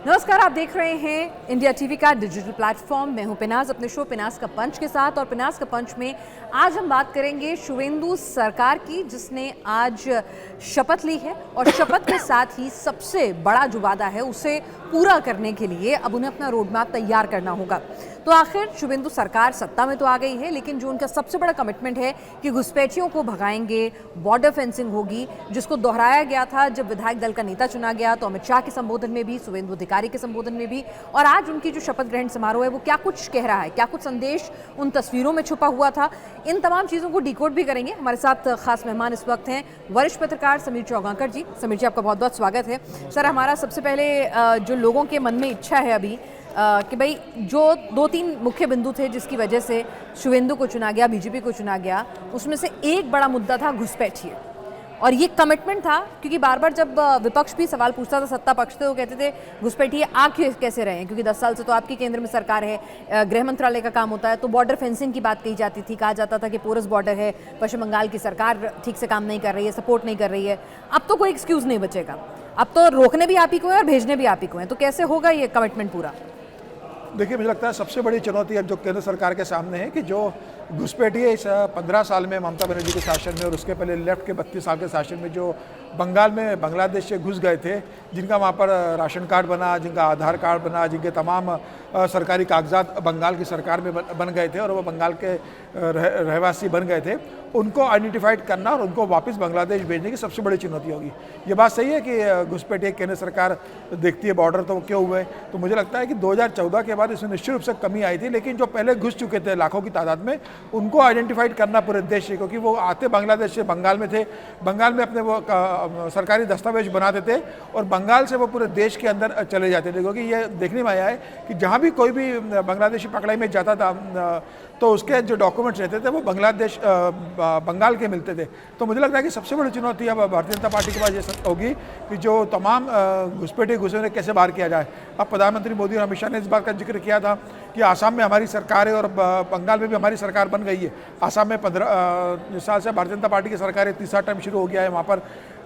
नमस्कार, आप देख रहे हैं इंडिया टीवी का डिजिटल प्लेटफॉर्म। मैं हूं पिनाज अपने शो पिनाज का पंच के साथ। और पिनाज का पंच में आज हम बात करेंगे शुवेंदु सरकार की, जिसने आज शपथ ली है और शपथ के साथ ही सबसे बड़ा जो वादा है उसे पूरा करने के लिए अब उन्हें अपना रोड मैप तैयार करना होगा। तो आखिर शुवेंदु सरकार सत्ता में तो आ गई है, लेकिन जो उनका सबसे बड़ा कमिटमेंट है कि घुसपैठियों को भगाएंगे, बॉर्डर फेंसिंग होगी, जिसको दोहराया गया था जब विधायक दल का नेता चुना गया तो अमित शाह के संबोधन में भी, शुवेंदु अधिकारी के संबोधन में भी, और आज उनकी जो शपथ ग्रहण समारोह है वो क्या कुछ कह रहा है, क्या कुछ संदेश उन तस्वीरों में छुपा हुआ था, इन तमाम चीज़ों को डिकोड भी करेंगे। हमारे साथ खास मेहमान इस वक्त हैं वरिष्ठ पत्रकार समीर चौगांकर जी। समीर जी, आपका बहुत बहुत स्वागत है। सर, हमारा सबसे पहले जो लोगों के मन में इच्छा है अभी कि भाई जो 2-3 मुख्य बिंदु थे जिसकी वजह से शुवेंदु को चुना गया, बीजेपी को चुना गया, उसमें से एक बड़ा मुद्दा था घुसपैठिए। और ये कमिटमेंट था क्योंकि बार बार जब विपक्ष भी सवाल पूछता था सत्ता पक्ष से, वो कहते थे घुसपैठिए आ कैसे रहे हैं, क्योंकि 10 साल से तो आपकी केंद्र में सरकार है, गृह मंत्रालय का काम होता है। तो बॉर्डर फेंसिंग की बात कही जाती थी, कहा जाता था कि पोरस बॉर्डर है, पश्चिम बंगाल की सरकार ठीक से काम नहीं कर रही है, सपोर्ट नहीं कर रही है। अब तो कोई एक्सक्यूज़ नहीं बचेगा, अब तो रोकने भी आप ही को है और भेजने भी आप ही को है। तो कैसे होगा ये कमिटमेंट पूरा? देखिए, मुझे लगता है सबसे बड़ी चुनौती अब जो केंद्र सरकार के सामने है कि जो घुसपैठिए इस 15 साल में ममता बनर्जी के शासन में और उसके पहले लेफ्ट के 32 साल के शासन में जो बंगाल में बांग्लादेश से घुस गए थे, जिनका वहाँ पर राशन कार्ड बना, जिनका आधार कार्ड बना, जिनके तमाम सरकारी कागजात बंगाल की सरकार में बन गए थे और वो बंगाल के रहवासी बन गए थे, उनको आइडेंटिफाइड करना और उनको वापस बांग्लादेश भेजने की सबसे बड़ी चुनौती होगी। ये बात सही है कि घुसपैठिए केंद्र सरकार देखती है बॉर्डर तो क्यों हुए, तो मुझे लगता है कि 2014 के बाद इसमें निश्चित रूप से कमी आई थी, लेकिन जो पहले घुस चुके थे लाखों की तादाद में, उनको आइडेंटिफाइड करना पूरे देश से, क्योंकि वो आते बांग्लादेश से बंगाल में थे, बंगाल में अपने वो सरकारी दस्तावेज बनाते थे और बंगाल से वो पूरे देश के अंदर चले जाते थे। क्योंकि ये देखने में आया है कि जहाँ भी कोई भी बांग्लादेशी पकड़ाई में जाता था तो उसके जो डॉक्यूमेंट्स रहते थे वो बंगाल के मिलते थे। तो मुझे लगता है कि सबसे बड़ी चुनौती अब भारतीय जनता पार्टी के पास ये होगी कि जो तमाम घुसपैठिए घुसे उन्हें कैसे बाहर किया जाए। अब प्रधानमंत्री मोदी और अमित शाह ने इस बात का जिक्र किया था कि आसाम में हमारी सरकार है और बंगाल में भी हमारी सरकार बन गई है। आसाम में 15 साल से भारतीय जनता पार्टी की सरकार है, तीसरा टर्म शुरू हो गया है, वहाँ पर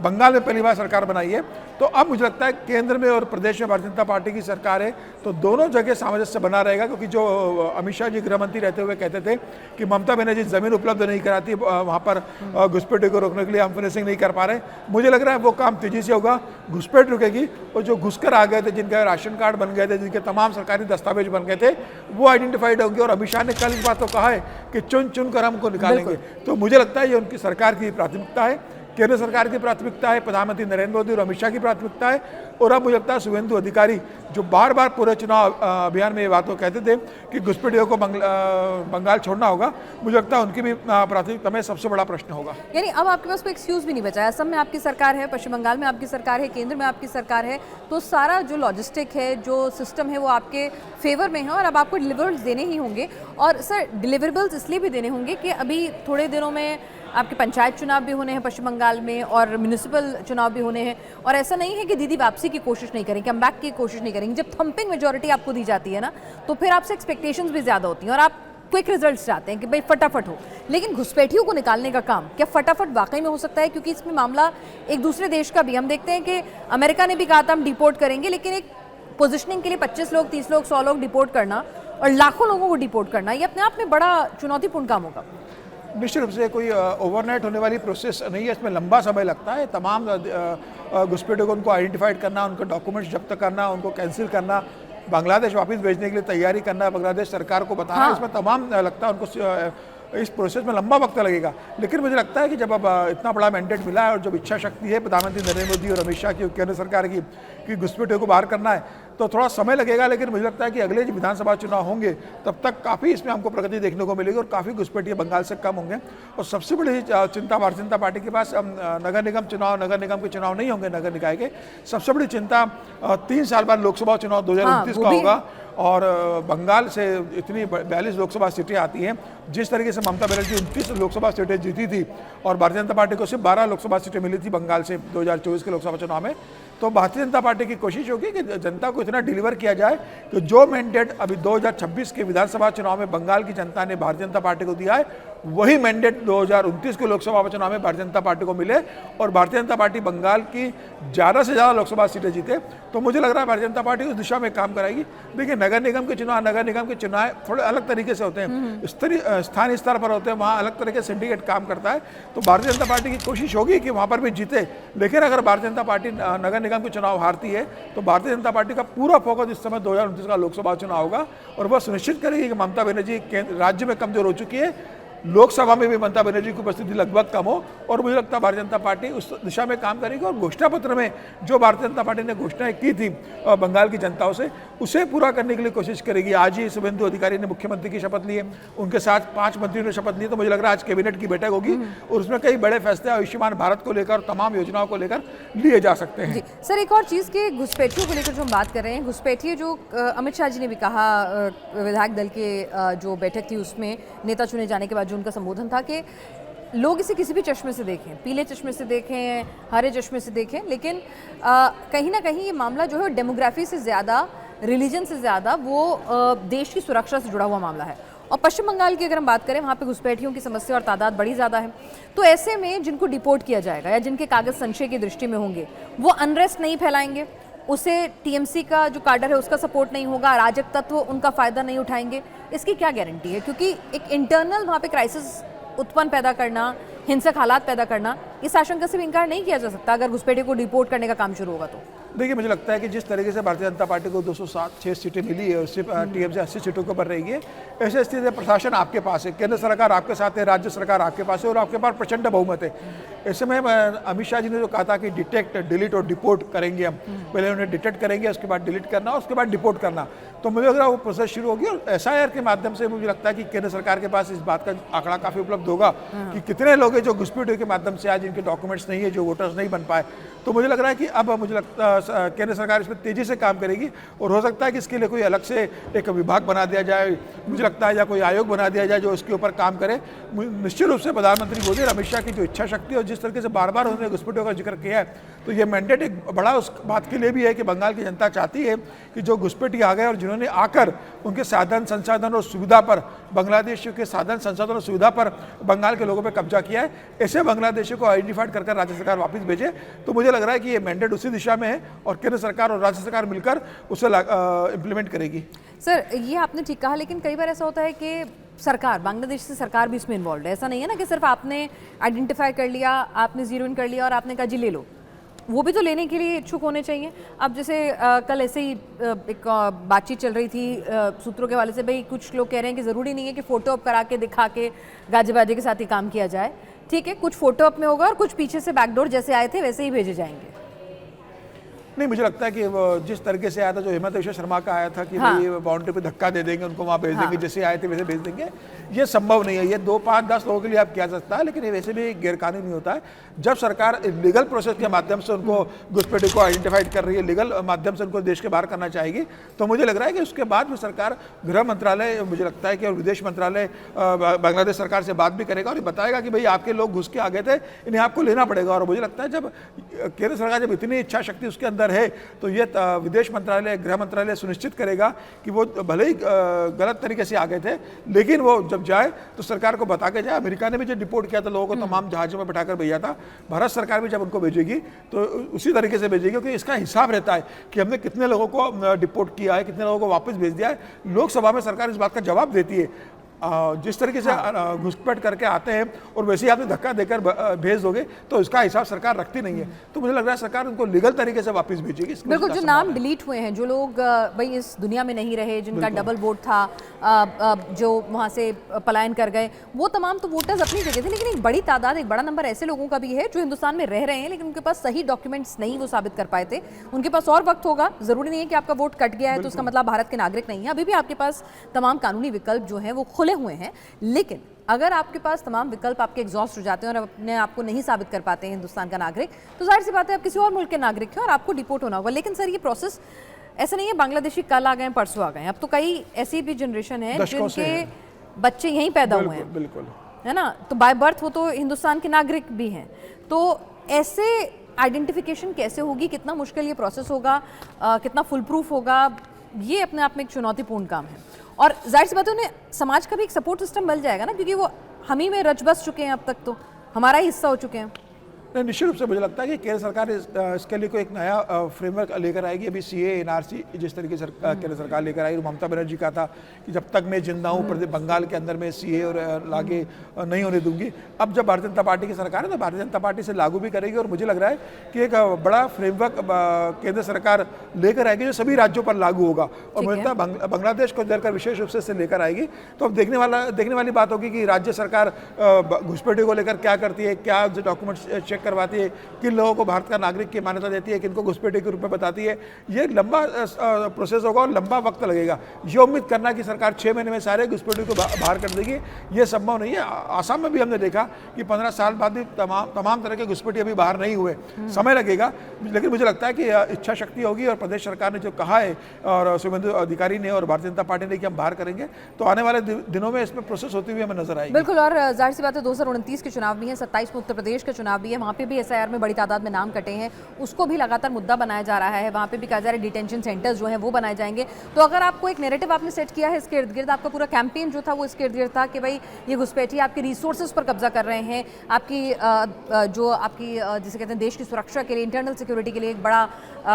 बंगाल में पहली बार सरकार बनाई है। तो अब मुझे लगता है केंद्र में और प्रदेश में भारतीय जनता पार्टी की सरकार है, तो दोनों जगह सामंजस्य बना रहेगा। क्योंकि जो अमित शाह जी गृह मंत्री रहते हुए कहते थे कि ममता बनर्जी जमीन उपलब्ध नहीं कराती, वहाँ पर घुसपैठियों को रोकने के लिए हम फिनिशिंग नहीं कर पा रहे। मुझे लग रहा है वो काम तेजी से होगा, घुसपैठ रुकेगी और जो घुसकर आ गए थे, जिनका राशन कार्ड बन गए थे, जिनके तमाम सरकारी दस्तावेज बन गए थे, वो आइडेंटिफाइड होंगे। और अमित शाह ने कल इस बात को कहा है कि चुन चुन कर हमको निकालेंगे। तो मुझे लगता है ये उनकी सरकार की प्राथमिकता है, केंद्र सरकार की प्राथमिकता है, प्रधानमंत्री नरेंद्र मोदी और अमित शाह की प्राथमिकता है। और अब मुझे लगता है शुवेंदु अधिकारी जो बार बार पूरे चुनाव अभियान में ये बात को कहते थे कि घुसपैठियों को बंगाल छोड़ना होगा, मुझे लगता है उनकी भी प्राथमिकता में सबसे बड़ा प्रश्न होगा। यानी अब आपके पास कोई एक्सक्यूज भी नहीं बचा है। असम में आपकी सरकार है, पश्चिम बंगाल में आपकी सरकार है, केंद्र में आपकी सरकार है, तो सारा जो लॉजिस्टिक है, जो सिस्टम है, वो आपके फेवर में है और अब आपको डिलीवरेबल्स देने ही होंगे। और सर, डिलीवरेबल्स इसलिए भी देने होंगे कि अभी थोड़े दिनों में आपके पंचायत चुनाव भी होने हैं पश्चिम बंगाल में और म्यूनिसिपल चुनाव भी होने हैं। और ऐसा नहीं है कि दीदी वापसी की कोशिश नहीं करेंगे, कम बैक की कोशिश नहीं करेंगे। जब थंपिंग मेजॉरिटी आपको दी जाती है ना, तो फिर आपसे एक्सपेक्टेशंस भी ज़्यादा होती हैं और आप क्विक रिजल्ट्स चाहते हैं कि भाई फटाफट हो। लेकिन घुसपैठियों को निकालने का काम क्या फटाफट वाकई में हो सकता है? क्योंकि इसमें मामला एक दूसरे देश का भी, हम देखते हैं कि अमेरिका ने भी कहा था हम डिपोर्ट करेंगे, लेकिन एक पोजिशनिंग के लिए 25 लोग, 30 लोग, 100 लोग डिपोर्ट करना और लाखों लोगों को डिपोर्ट करना, ये अपने आप में बड़ा चुनौतीपूर्ण काम होगा। निश्चित रूप से कोई ओवरनाइट होने वाली प्रोसेस नहीं है, इसमें लंबा समय लगता है। तमाम घुसपैठियों को उनको आइडेंटिफाइड करना, उनको डॉक्यूमेंट्स जब्त करना, उनको कैंसिल करना, बांग्लादेश वापस भेजने के लिए तैयारी करना, बांग्लादेश सरकार को बताना, हाँ। इसमें तमाम लगता है उनको इस प्रोसेस में लंबा वक्त लगेगा। लेकिन मुझे लगता है कि जब अब इतना बड़ा मैंडेट मिला है और जब इच्छा शक्ति है प्रधानमंत्री नरेंद्र मोदी और अमित शाह की, केंद्र सरकार की, कि घुसपैठियों को बाहर करना है, तो थोड़ा समय लगेगा। लेकिन मुझे लगता है कि अगले जो विधानसभा चुनाव होंगे तब तक काफ़ी इसमें हमको प्रगति देखने को मिलेगी और काफ़ी घुसपैठिए बंगाल से कम होंगे। और सबसे बड़ी चिंता भारतीय जनता पार्टी के पास नगर निगम के चुनाव नहीं होंगे, नगर निकाय के। सबसे बड़ी चिंता 3 साल बाद लोकसभा चुनाव 2029 का होगा और बंगाल से इतनी 42 लोकसभा सीटें आती हैं। जिस तरीके से ममता बनर्जी 29 लोकसभा सीटें जीती थी और भारतीय जनता पार्टी को सिर्फ 12 लोकसभा सीटें मिली थी बंगाल से 2024 के लोकसभा चुनाव में, तो भारतीय जनता पार्टी की कोशिश होगी कि जनता को इतना डिलीवर किया जाए कि जो मैंडेट अभी 2026 के विधानसभा चुनाव में बंगाल की जनता ने भारतीय जनता पार्टी को दिया है, वही मैंडेट 2029 के लोकसभा चुनाव में भारतीय जनता पार्टी को मिले और भारतीय जनता पार्टी बंगाल की ज़्यादा से ज़्यादा लोकसभा सीटें जीते। तो मुझे लग रहा है भारतीय जनता पार्टी उस दिशा में काम कराएगी। देखिए, नगर निगम के चुनाव थोड़े अलग तरीके से होते हैं, स्थानीय स्तर पर होते हैं, वहाँ अलग तरह के सिंडिकेट काम करता है। तो भारतीय जनता पार्टी की कोशिश होगी कि वहाँ पर भी जीते। लेकिन अगर भारतीय जनता पार्टी नगर निगम के चुनाव हारती है तो भारतीय जनता पार्टी का पूरा फोकस इस समय 2029 का लोकसभा चुनाव होगा और वह सुनिश्चित करेगी कि ममता बनर्जी राज्य में कमजोर हो चुकी है, लोकसभा में भी ममता बनर्जी की उपस्थिति लगभग कम हो। और मुझे लगता है भारतीय जनता पार्टी उस दिशा में काम करेगी और घोषणा पत्र में जो भारतीय जनता पार्टी ने घोषणाएं की थी बंगाल की जनताओं से, उसे पूरा करने के लिए कोशिश करेगी। आज ही शुभेंदु अधिकारी ने मुख्यमंत्री की शपथ ली है, उनके साथ 5 मंत्रियों ने शपथ ली। तो मुझे लग रहा है आज कैबिनेट की बैठक होगी और उसमें कई बड़े फैसले आयुष्मान भारत को लेकर, तमाम योजनाओं को लेकर लिए जा सकते हैं। सर, एक और चीज़ के घुसपैठियों को लेकर जो हम बात कर रहे हैं, घुसपैठिए जो अमित शाह जी ने भी कहा विधायक दल के जो बैठक थी उसमें नेता चुने जाने के बाद जो उनका संबोधन था कि लोग इसे किसी भी चश्मे से देखें, पीले चश्मे से देखें, हरे चश्मे से देखें, लेकिन कहीं ना कहीं ये मामला जो है डेमोग्राफी से ज़्यादा, रिलीजन से ज़्यादा वो देश की सुरक्षा से जुड़ा हुआ मामला है। और पश्चिम बंगाल की अगर हम बात करें, वहाँ पे घुसपैठियों की समस्या और तादाद बड़ी ज़्यादा है। तो ऐसे में जिनको डिपोर्ट किया जाएगा या जिनके कागज़ संशय की दृष्टि में होंगे, वो अनरेस्ट नहीं फैलाएंगे, उसे टीएमसी का जो काडर है उसका सपोर्ट नहीं होगा, अराजक तत्व उनका फ़ायदा नहीं उठाएंगे। इसकी क्या गारंटी है? क्योंकि एक इंटरनल वहाँ पे क्राइसिस उत्पन्न पैदा करना, हिंसक हालात पैदा करना, इस आशंका से भी इनकार नहीं किया जा सकता अगर घुसपैठियों को डिपोर्ट करने का काम शुरू होगा तो। देखिए, मुझे लगता है कि जिस तरीके से भारतीय जनता पार्टी को 206 सीटें मिली है, उससे टीएमसी 80 सीटों के ऊपर रहेगी। ऐसे स्थिति में प्रशासन आपके पास है, केंद्र सरकार आपके साथ है, राज्य सरकार आपके पास है और आपके पास प्रचंड बहुमत है। ऐसे में अमित शाह जी ने जो कहा था कि डिटेक्ट, डिलीट और डिपोर्ट करेंगे हम, पहले उन्हें डिटेक्ट करेंगे, उसके बाद डिलीट करना, उसके बाद डिपोर्ट करना। तो मुझे लग रहा है वो प्रोसेस शुरू होगी और एसआईआर के माध्यम से मुझे लगता है कि केंद्र सरकार के पास इस बात का आंकड़ा काफ़ी उपलब्ध होगा कि कितने लोग हैं जो घुसपैठियों के माध्यम से आज इनके डॉक्यूमेंट्स नहीं है, जो वोटर्स नहीं बन पाए। तो मुझे लग रहा है कि अब मुझे लगता है केंद्र सरकार इसमें तेज़ी से काम करेगी और हो सकता है कि इसके लिए कोई अलग से एक विभाग बना दिया जाए, मुझे लगता है, या कोई आयोग बना दिया जाए जो इसके ऊपर काम करे। निश्चित रूप से प्रधानमंत्री मोदी और अमित शाह की जो इच्छा शक्ति और जिस तरीके से बार बार उन्होंने घुसपैठियों का जिक्र किया है, तो ये मैंडेट एक बड़ा उस बात के लिए भी है कि बंगाल की जनता चाहती है कि जो घुसपैठी आ गए और जिन्होंने आकर उनके साधन संसाधन और सुविधा पर, बांग्लादेशियों के साधन संसाधन और सुविधा पर बंगाल के लोगों पर कब्जा किया है, ऐसे बांग्लादेशियों को आइडेंटिफाइड कर राज्य सरकार वापस भेजे। तो मुझे लग रहा है कि ये मैंडेट उसी दिशा में है और केंद्र सरकार और राज्य सरकार मिलकर उसे इम्प्लीमेंट करेगी। सर, ये आपने ठीक कहा, लेकिन कई बार ऐसा होता है कि सरकार, बांग्लादेश की सरकार भी इसमें इन्वॉल्व है। ऐसा नहीं है ना कि सिर्फ आपने आइडेंटिफाई कर लिया, आपने जीरो इन कर लिया और आपने कहा जी ले लो, वो भी तो लेने के लिए इच्छुक होने चाहिए। अब जैसे कल ऐसे ही एक बातचीत चल रही थी सूत्रों के वाले से, भाई कुछ लोग कह रहे हैं कि ज़रूरी नहीं है कि फ़ोटो अप करा के दिखा के गाजे बाजे के साथ ही काम किया जाए। ठीक है, कुछ फ़ोटो अप में होगा और कुछ पीछे से बैकडोर जैसे आए थे वैसे ही भेजे जाएंगे। नहीं, मुझे लगता है कि वो जिस तरीके से आया था, जो हेमंत विश्व शर्मा का आया था कि भाई बाउंड्री पे धक्का दे देंगे, उनको वहाँ भेज देंगे, जैसे आए थे वैसे भेज देंगे, ये संभव नहीं है। ये 2, 5, 10 लोगों के लिए आप किया जा सकता है, लेकिन ये वैसे भी गैरकानूनी होता है। जब सरकार लीगल प्रोसेस के माध्यम से उनको घुसपैठियों को आइडेंटिफाइड कर रही है, लीगल माध्यम से उनको देश के बाहर करना चाहेगी, तो मुझे लग रहा है कि उसके बाद में सरकार, गृह मंत्रालय, मुझे लगता है कि और विदेश मंत्रालय बांग्लादेश सरकार से बात भी करेगा और बताएगा कि भाई आपके लोग घुस के आ गए थे, इन्हें आपको लेना पड़ेगा। और मुझे लगता है जब केंद्र सरकार जब इतनी इच्छा शक्ति उसके अंदर है, तो ये विदेश मंत्रालय, गृह मंत्रालय सुनिश्चित करेगा कि वो भले ही गलत तरीके से आ गए थे, लेकिन वो जब जाए तो सरकार को बता के जाए। अमेरिका ने भी जो डिपोर्ट किया था लोगों को, तमाम जहाज़ों में बैठाकर भेजा था, भारत सरकार भी जब उनको भेजेगी तो उसी तरीके से भेजेगी, क्योंकि इसका हिसाब रहता है कि हमने कितने लोगों को डिपोर्ट किया है, कितने लोगों को वापस भेज दिया है। लोकसभा में सरकार इस बात का जवाब देती है। जिस तरीके से घुसपैठ करके आते हैं और वैसे ही आपने धक्का देकर भेज दोगे तो इसका हिसाब सरकार रखती नहीं है। तो मुझे लग रहा है सरकार उनको लीगल तरीके से वापस भेजेगी। बिल्कुल, जो नाम डिलीट हुए हैं, जो लोग भाई इस दुनिया में नहीं रहे, जिनका डबल वोट था, जो वहाँ से पलायन कर गए, वो तमाम तो वोटर्स अपनी जगह थे, लेकिन एक बड़ी तादाद, एक बड़ा नंबर ऐसे लोगों का भी है जो हिंदुस्तान में रह रहे हैं लेकिन उनके पास सही डॉक्यूमेंट्स नहीं वो साबित कर पाए थे। उनके पास और वक्त होगा, ज़रूरी नहीं है कि आपका वोट कट गया है तो उसका मतलब भारत के नागरिक नहीं है। अभी भी आपके पास तमाम कानूनी विकल्प जो हैं वो खुले हुए हैं, लेकिन अगर आपके पास तमाम विकल्प आपके एग्जॉस्ट हो जाते हैं और अपने आप को नहीं साबित कर पाते हैं हिंदुस्तान का नागरिक, तो जाहिर सी बात है आप किसी और मुल्क के नागरिक हैं और आपको डिपोर्ट होना होगा। लेकिन सर, ये प्रोसेस ऐसा नहीं है बांग्लादेशी कल आ गए परसों आ गए, अब तो कई ऐसी भी जनरेशन है जिनके बच्चे यहीं पैदा हुए हैं, बिल्कुल, है ना, तो बाय बर्थ वो तो हिंदुस्तान के नागरिक भी हैं। तो ऐसे आइडेंटिफिकेशन कैसे होगी, कितना मुश्किल ये प्रोसेस होगा, कितना फुल प्रूफ होगा, ये अपने आप में एक चुनौतीपूर्ण काम है। और जाहिर सी बात है उन्हें समाज का भी एक सपोर्ट सिस्टम मिल जाएगा ना, क्योंकि वो हम ही में रच बस चुके हैं, अब तक तो हमारा ही हिस्सा हो चुके हैं। निश्चित रूप से मुझे लगता है कि केंद्र सरकार इसके लिए कोई एक नया फ्रेमवर्क लेकर आएगी। अभी सीए एनआरसी जिस तरीके से केंद्र सरकार लेकर आई, ममता बनर्जी का था कि जब तक मैं जिंदा हूँ बंगाल के अंदर में सीए और लागू नहीं होने दूंगी। अब जब भारतीय जनता पार्टी की सरकार है तो भारतीय जनता पार्टी से लागू भी करेगी, और मुझे लग रहा है कि एक बड़ा फ्रेमवर्क केंद्र सरकार लेकर आएगी जो सभी राज्यों पर लागू होगा। और मुझे लगता है बांग्लादेश को लेकर विशेष रूप से लेकर आएगी। तो अब देखने वाली बात होगी कि राज्य सरकार घुसपैठियों को लेकर क्या करती है, क्या डॉक्यूमेंट चेक करवाती है, किन लोगों को भारत का नागरिक की मान्यता देती है, किनको घुसपैठियों के रूप में बताती है। ये लंबा प्रोसेस होगा और लंबा वक्त लगेगा। ये उम्मीद करना कि सरकार 6 महीने में सारे घुसपैठियों को बाहर कर देगी, ये संभव नहीं है। आसाम में भी हमने देखा कि 15 साल बाद भी तमाम तरह के घुसपैठिए अभी बाहर नहीं हुए, समय लगेगा। लेकिन मुझे लगता है कि इच्छा शक्ति होगी, और प्रदेश सरकार ने जो कहा है और शुभेंदु अधिकारी ने और भारतीय जनता पार्टी ने कि हम बाहर करेंगे, तो आने वाले दिनों में इसमें प्रोसेस होती हुई हमें नजर आएगी। बिल्कुल। और जाहिर सी बात है 2029 के चुनाव भी हैं, 27 में उत्तर प्रदेश के चुनाव भी है, वहाँ पे भी एसआईआर में बड़ी तादाद में नाम कटे हैं, उसको भी लगातार मुद्दा बनाया जा रहा है। वहाँ पे भी कहा जा रहा है डिटेंशन सेंटर्स जो हैं वो बनाए जाएंगे। तो अगर आपको एक नैरेटिव आपने सेट किया है इसके इर्द गिर्द, आपका पूरा कैंपेन जो था वो इसके इर्द गिर्द था कि भाई ये घुसपैठिए आपके रिसोर्सेज पर कब्जा कर रहे हैं, आपकी जो आपकी जिसे कहते हैं देश की सुरक्षा के लिए, इंटरनल सिक्योरिटी के लिए एक बड़ा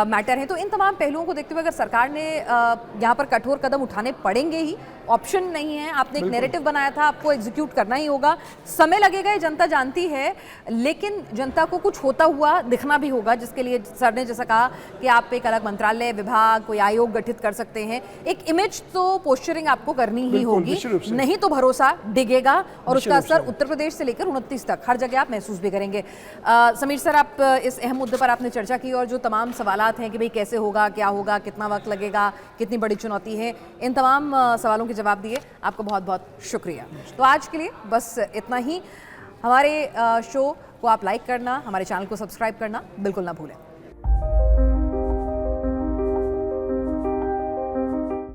मैटर है। तो इन तमाम पहलुओं को देखते हुए अगर सरकार ने यहाँ पर कठोर कदम उठाने पड़ेंगे ही, ऑप्शन नहीं है। आपने एक नैरेटिव बनाया था, आपको एग्जीक्यूट करना ही होगा। समय लगेगा, ये जनता जानती है, लेकिन जनता को कुछ होता हुआ दिखना भी होगा, जिसके लिए सर ने जैसा कहा कि आप एक अलग मंत्रालय, विभाग, कोई आयोग गठित कर सकते हैं। एक इमेज तो पोस्चरिंग आपको करनी ही होगी, नहीं तो भरोसा डिगेगा, और उसका असर उत्तर प्रदेश से लेकर 29 तक हर जगह आप महसूस भी करेंगे। समीर सर, आप इस अहम मुद्दे पर आपने चर्चा की, और जो तमाम सवालात हैं कि भाई कैसे होगा, क्या होगा, कितना वक्त लगेगा, कितनी बड़ी चुनौती है, इन तमाम सवालों के जवाब दिए। आपका बहुत बहुत शुक्रिया। तो आज के लिए बस इतना ही। हमारे शो को आप लाइक करना, हमारे चैनल को सब्सक्राइब करना बिल्कुल ना भूलें।